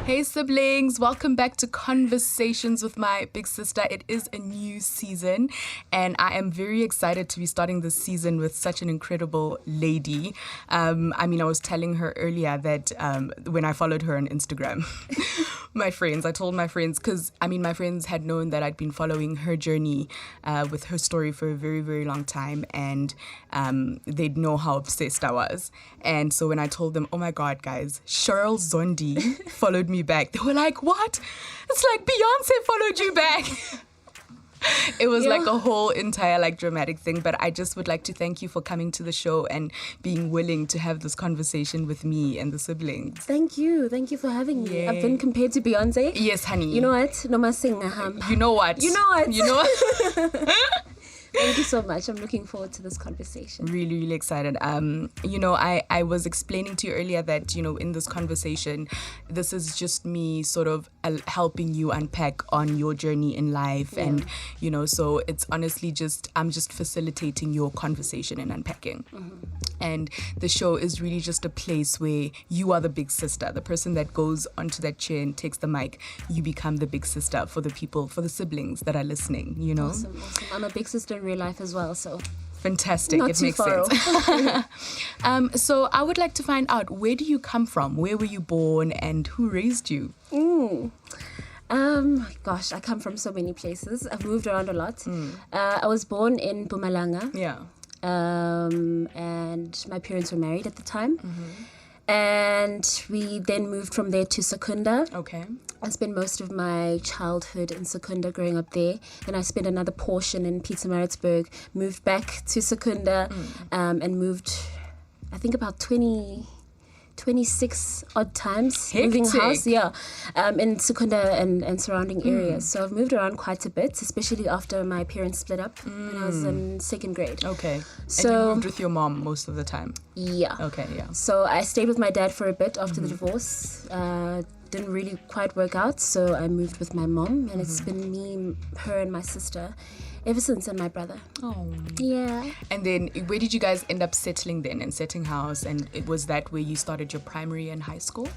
Hey siblings, welcome back to Conversations with my big sister. It is a new season and I am very excited to be starting this season with such an incredible lady. I was telling her earlier that when I followed her on Instagram, I told my friends, because my friends had known that I'd been following her journey with her story for a very, very long time, and they'd know how obsessed I was. And so when I told them, oh my God, guys, Cheryl Zondi followed me back, they were like, what? It's like Beyonce followed you back. It was like a whole entire dramatic thing, but I just would like to thank you for coming to the show and being willing to have this conversation with me and the siblings. Thank you for having me. I've been compared to Beyonce. Yes, honey. You know what? No más sing. You know what? You know what? You know what? Thank you so much. I'm looking forward to this conversation. Really, really excited. I was explaining to you earlier that, in this conversation, this is just me sort of helping you unpack on your journey in life. Yeah. And, so it's honestly I'm just facilitating your conversation and unpacking. Mm-hmm. And the show is really just a place where you are the big sister, the person that goes onto that chair and takes the mic. You become the big sister for the people, for the siblings that are listening, Awesome. I'm a big sister in real life as well, so fantastic. Not it too makes far sense. So I would like to find out, where do you come from? Where were you born and who raised you? I come from so many places. I've moved around a lot. I was born in Mpumalanga. Yeah. And my parents were married at the time. Mm-hmm. And we then moved from there to Secunda. Okay. I spent most of my childhood in Secunda growing up there. And I spent another portion in Pietermaritzburg, moved back to Secunda, and moved, I think, about 26 odd times. Hectic. Moving house, in Secunda and surrounding areas. So I've moved around quite a bit, especially after my parents split up when I was in second grade. Okay. So, and you moved with your mom most of the time? Yeah. Okay, yeah. So I stayed with my dad for a bit after the divorce. Didn't really quite work out, so I moved with my mom, and it's been me, her, and my sister ever since, and my brother. Oh. Yeah. And then where did you guys end up settling then and setting house? And was that where you started your primary and high school?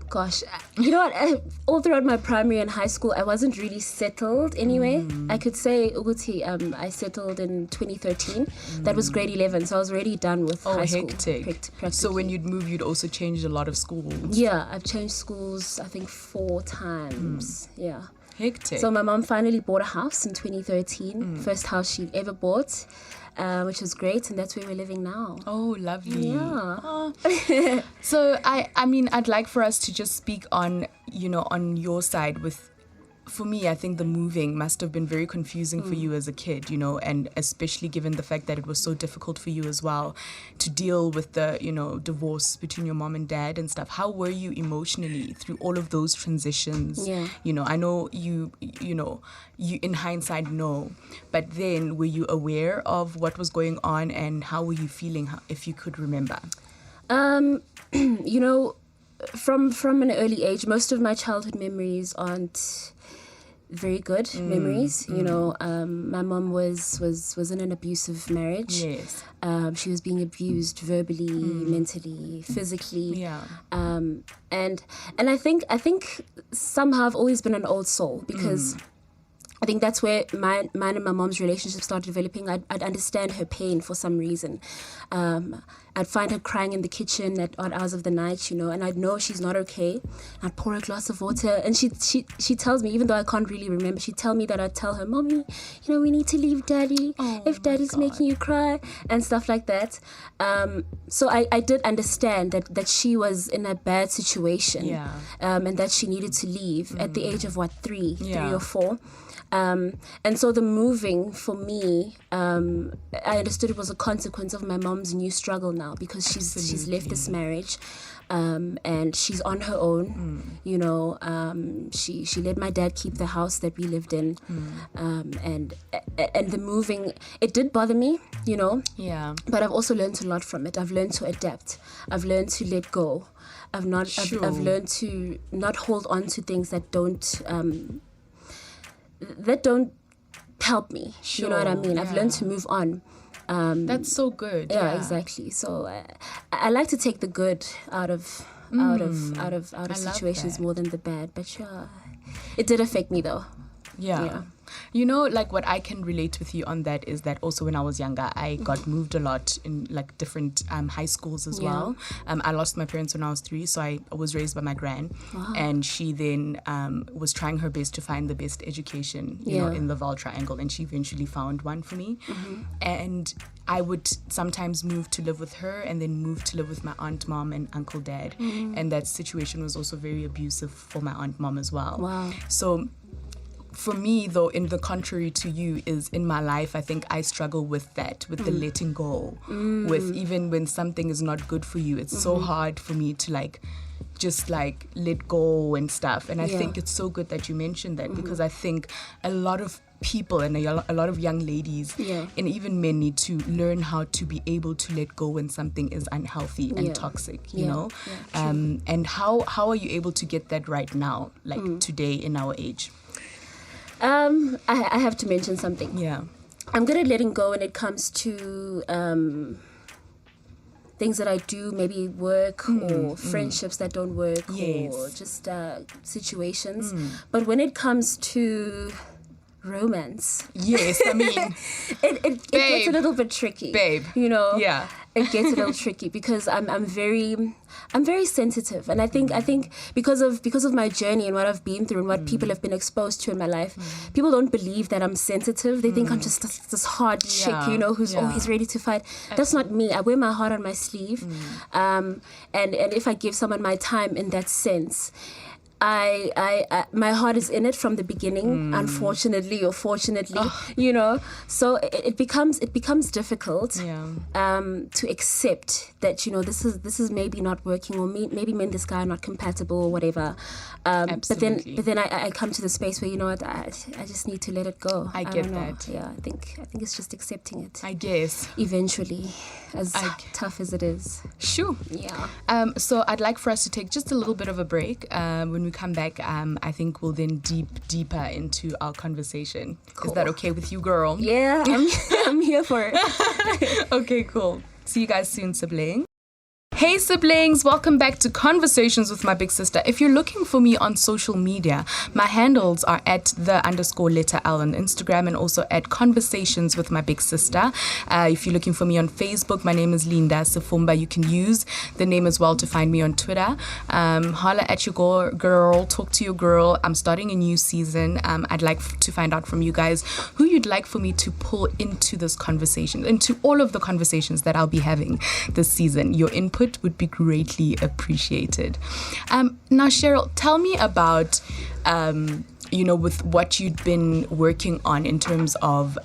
Gosh, you know what? All throughout my primary and high school, I wasn't really settled anyway. I could say, I settled in 2013. That was grade 11, so I was already done with high school. Hectic. So when you'd move, you'd also change a lot of schools? Yeah, I've changed schools, I think, 4 times. Yeah. Hectic. So my mom finally bought a house in 2013, first house she'd ever bought, which was great, and that's where we're living now. Oh, lovely. Yeah. Oh. So I'd like for us to just speak on, on your side with. For me, I think the moving must have been very confusing for you as a kid, and especially given the fact that it was so difficult for you as well to deal with the, divorce between your mom and dad and stuff. How were you emotionally through all of those transitions? Yeah. I know you in hindsight know, but then were you aware of what was going on and how were you feeling, if you could remember? From an early age, most of my childhood memories aren't very good memories. My mom was in an abusive marriage. Yes. She was being abused verbally, mentally, physically. Yeah. And I think somehow I've always been an old soul, because I think that's where mine and my mom's relationship started developing. I'd understand her pain for some reason. I'd find her crying in the kitchen at odd hours of the night, and I'd know she's not okay. I'd pour a glass of water, and she tells me, even though I can't really remember, she'd tell me that I'd tell her, "Mommy, we need to leave Daddy if Daddy's making you cry," and stuff like that. So I did understand that she was in a bad situation, and that she needed to leave at the age of 3 or 4. And so the moving for me, I understood it was a consequence of my mom's new struggle now, because she's left this marriage, and she's on her own. She let my dad keep the house that we lived in, and the moving, it did bother me, But I've also learned a lot from it. I've learned to adapt. I've learned to let go. I've learned to not hold on to things that don't help me. You know what I mean? I've learned to move on. That's so good. Yeah, exactly. So I like to take the good out of situations more than the bad. But sure, it did affect me though. Yeah. You know, like what I can relate with you on that is that also when I was younger, I got moved a lot in like different high schools as well. I lost my parents when I was 3, so I was raised by my gran. Wow. And she then was trying her best to find the best education, you know, in the Val Triangle. And she eventually found one for me. And I would sometimes move to live with her and then move to live with my aunt, mom, and uncle, dad. And that situation was also very abusive for my aunt, mom as well. Wow. So for me, though, in the contrary to you, is in my life, I think I struggle with that, with the letting go. With even when something is not good for you, it's so hard for me to like just like let go and stuff. And I think it's so good that you mentioned that because I think a lot of people and a lot of young ladies and even men need to learn how to be able to let go when something is unhealthy and toxic, you know? And how are you able to get that right now, like today in our age? I have to mention something. Yeah. I'm good at letting go when it comes to things that I do, maybe work or friendships that don't work or just situations. But when it comes to romance, yes, I mean, it gets a little bit tricky, babe. You know, yeah, it gets a little tricky because I'm very sensitive, and I think because of my journey and what I've been through and what people have been exposed to in my life, people don't believe that I'm sensitive. They think I'm just this hard chick, you know, who's always ready to fight. That's not me. I wear my heart on my sleeve, and if I give someone my time in that sense, I my heart is in it from the beginning, unfortunately or fortunately, you know. So it becomes difficult to accept that, you know, this is maybe not working, or maybe me and this guy are not compatible or whatever. But then I come to the space where, you know what, I just need to let it go. I get that. Yeah, I think it's just accepting it. I guess eventually, as tough as it is. Sure. Yeah. So I'd like for us to take just a little bit of a break. When we come back, I think we'll then deeper into our conversation. Cool. Is that okay with you, girl? Yeah, I'm here for it. Okay, cool. See you guys soon, sibling. Hey siblings, welcome back to Conversations with my big sister. If you're looking for me on social media, my handles are at @the_letter L on Instagram and also at Conversations with my big sister. If you're looking for me on Facebook, my name is Linda Sifumba. You can use the name as well to find me on Twitter. Holla at your girl, talk to your girl. I'm starting a new season. I'd like to find out from you guys who you'd like for me to pull into this conversation, into all of the conversations that I'll be having this season. Your input would be greatly appreciated. Now, Cheryl, tell me about, with what you'd been working on in terms of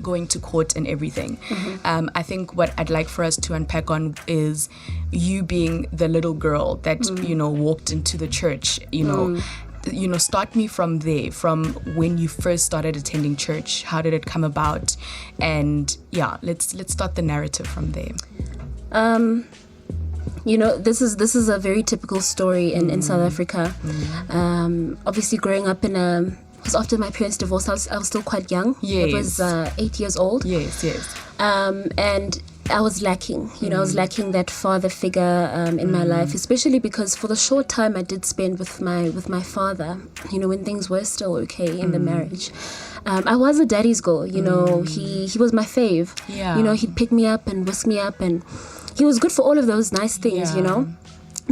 going to court and everything. I think what I'd like for us to unpack on is you being the little girl that, walked into the church, start me from there, from when you first started attending church. How did it come about? And let's start the narrative from there. This is a very typical story in South Africa. Obviously, growing up because after my parents divorced, I was still quite young. Yes. I was 8 years old. Yes. And I was lacking, I was lacking that father figure in my life, especially because for the short time I did spend with my father, when things were still okay in the marriage. I was a daddy's girl, he was my fave. Yeah. He'd pick me up and whisk me up, and he was good for all of those nice things, And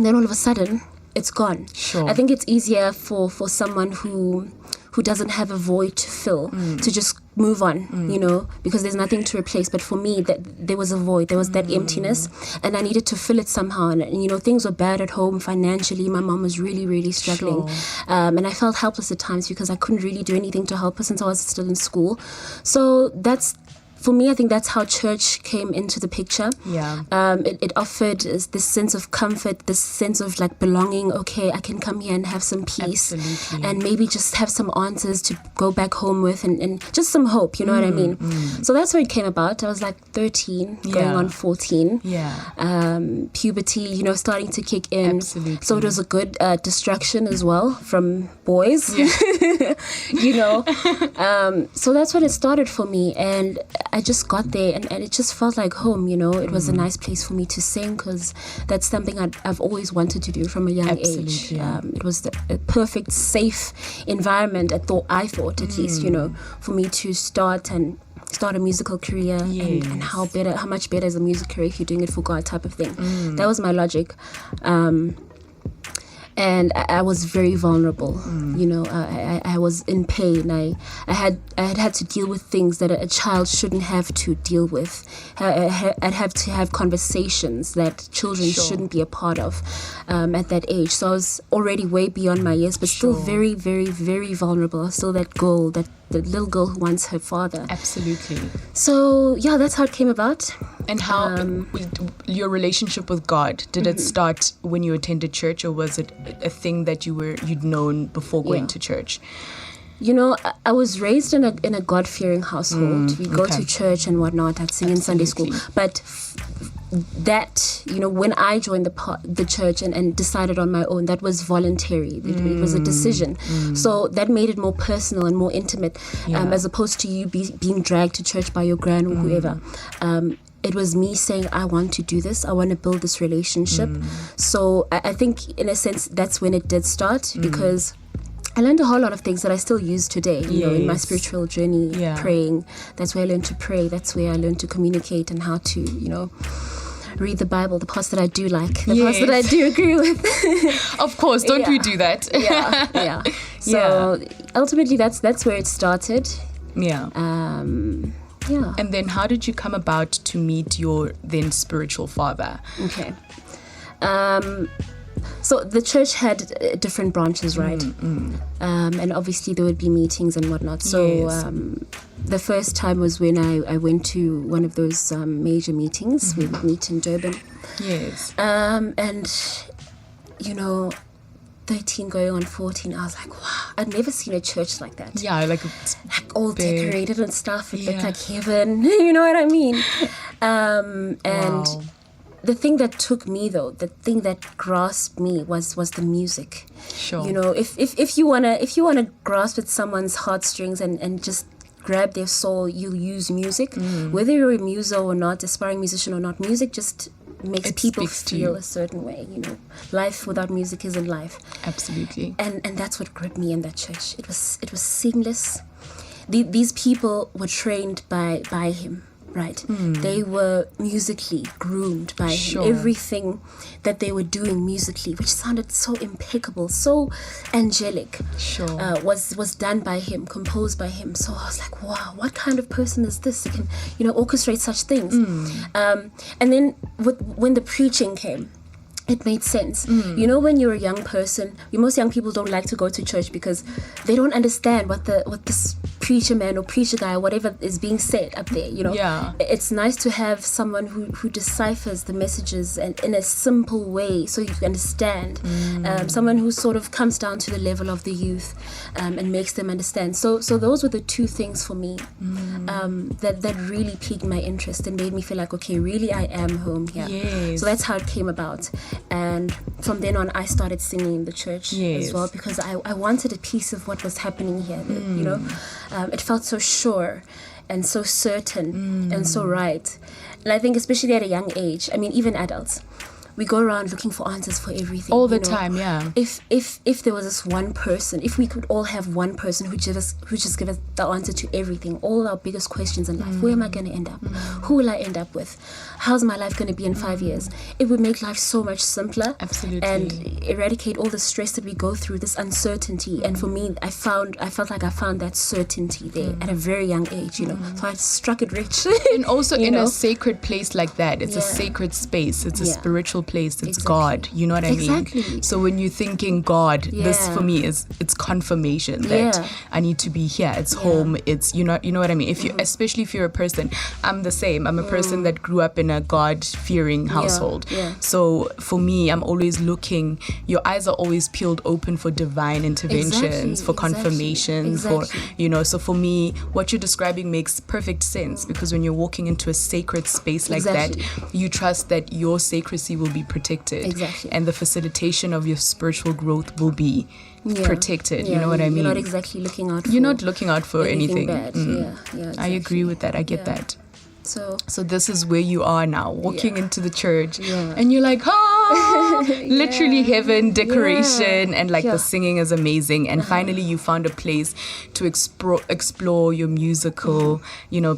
then all of a sudden, it's gone. Sure. I think it's easier for someone who doesn't have a void to fill to just move on, because there's nothing to replace. But for me, that there was a void, there was that emptiness, and I needed to fill it somehow. And things were bad at home financially. My mom was really, really struggling. Sure. And I felt helpless at times because I couldn't really do anything to help her since I was still in school. So for me, I think that's how church came into the picture. Yeah. It offered this sense of comfort, this sense of like belonging. Okay, I can come here and have some peace. Absolutely. And maybe just have some answers to go back home with, and just some hope, you know what I mean? So that's where it came about. I was like 13, going on 14. Yeah. Puberty, you know, starting to kick in. Absolutely. So it was a good distraction as well from boys, you know. So that's when it started for me, and I just got there, and it just felt like home, you know. It was a nice place for me to sing, because that's something I've always wanted to do from a young age. It was a perfect, safe environment, I thought at least, you know, for me to start a musical career. And how much better is a music career if you're doing it for God, type of thing. That was my logic. And I was very vulnerable, you know. I was in pain. I had to deal with things that a child shouldn't have to deal with. I'd have to have conversations that children shouldn't be a part of at that age. So I was already way beyond my years, but still very, very, very vulnerable. Still that girl, the little girl who wants her father. Absolutely. So yeah, that's how it came about. And how your relationship with God, did it start when you attended church, or was it a thing that you'd known before going to church? You know, I was raised in a God-fearing household. We go to church and whatnot. I'd sing in Sunday school. But that, you know, when I joined the church and decided on my own, that was voluntary. It was a decision. So that made it more personal and more intimate, as opposed to you being dragged to church by your gran or whoever. It was me saying, I want to do this. I want to build this relationship. So I think, in a sense, that's when it did start, because I learned a whole lot of things that I still use today, you know, in my spiritual journey, praying. That's where I learned to pray. That's where I learned to communicate and how to, you know, read the Bible, the parts that I do like, the parts that I do agree with. Of course, don't we do that? So ultimately, that's where it started. Yeah. And then how did you come about to meet your then spiritual father? Okay. So the church had different branches, right? And obviously there would be meetings and whatnot. So the first time was when I went to one of those major meetings. We would meet in Durban. Yes. And, you know, 13 going on 14, I was like, wow, I'd never seen a church like that. Yeah, like all decorated and stuff. It looked like heaven. You know what I mean? And the thing that took me, though, the thing that grasped me was the music. Sure. You know, if you wanna grasp at someone's heartstrings and just grab their soul, you'll use music. Whether you're a muso or not, aspiring musician or not, music just makes people feel a certain way. You know, life without music isn't life. Absolutely. And that's what gripped me in that church. It was seamless. These people were trained by him. Right. They were musically groomed by him. Everything that they were doing musically, which sounded so impeccable, so angelic, was done by him, composed by him. So I was like, wow, what kind of person is this that can, you know, orchestrate such things? And then when the preaching came, it made sense. You know, when you're a young person, most young people don't like to go to church because they don't understand what this preacher man or preacher guy or whatever is being said up there, you know. It's nice to have someone who deciphers the messages and in a simple way so you can understand. Someone who sort of comes down to the level of the youth and makes them understand. So those were the two things for me that really piqued my interest and made me feel like, okay, really I am home here. So that's how it came about. And from then on, I started singing in the church as well, because I wanted a piece of what was happening here. You know, it felt so sure and so certain and so right. And I think especially at a young age, I mean, even adults, we go around looking for answers for everything. All the time, yeah. If there was this one person, if we could all have one person who just give us the answer to everything, all our biggest questions in life, where am I going to end up? Who will I end up with? How's my life going to be in 5 years? It would make life so much simpler. Absolutely. And eradicate all the stress that we go through, this uncertainty. And for me, I felt like I found that certainty there at a very young age, you know. So I struck it rich. And also in a sacred place like that, it's a sacred space. It's a spiritual place. It's God. You know what I mean? Exactly. So when you're thinking God, this for me it's confirmation that I need to be here. It's home. It's you know what I mean. If you, especially if you're a person, I'm the same. I'm a person that grew up in a God-fearing household. So for me, I'm always looking. Your eyes are always peeled open for divine interventions, for confirmations, for So for me, what you're describing makes perfect sense, because when you're walking into a sacred space like that, you trust that your sacredcy will be protected, and the facilitation of your spiritual growth will be protected. You know what I mean? You're not exactly looking out. You're not looking out for anything bad. Exactly. I agree with that. I get that. So this is where you are now, walking into the church, and you're like, literally heaven, decoration, and like the singing is amazing. And finally, you found a place to explore your musical,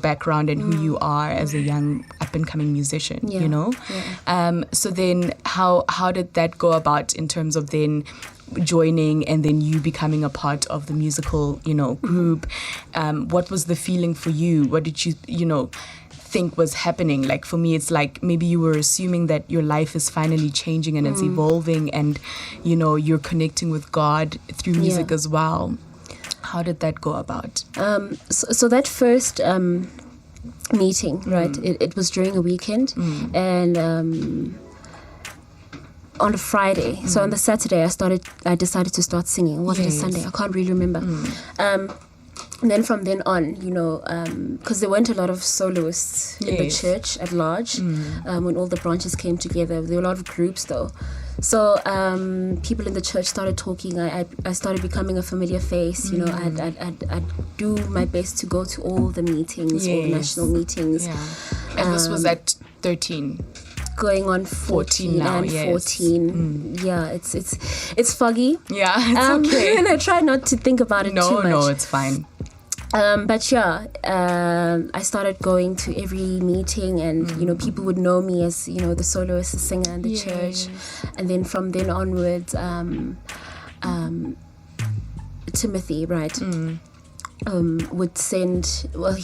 background and who you are as a young up and coming musician. So then, how did that go about in terms of then joining and then you becoming a part of the musical, group? What was the feeling for you? What did you, think was happening? Like for me, it's like maybe you were assuming that your life is finally changing and it's evolving, and you're connecting with God through music as well. How did that go about? So that first meeting, right? It was during a weekend, and on a Friday. So on the Saturday, I decided to start singing. Or was it a Sunday? I can't really remember. And then from then on, because there weren't a lot of soloists in the church at large, when all the branches came together. There were a lot of groups though. So people in the church started talking. I started becoming a familiar face. I'd do my best to go to all the meetings, all the national meetings. And this was at 13. Going on 14 now, and 14. Yeah, it's foggy. Yeah, it's okay. And I try not to think about it too much. No, it's fine. But I started going to every meeting, and people would know me as the soloist, the singer in the church. And then from then onwards, Timothy, right, would send. Well,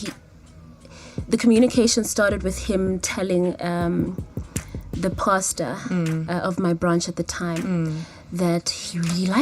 the communication started with him telling the pastor of my branch at the time that he really liked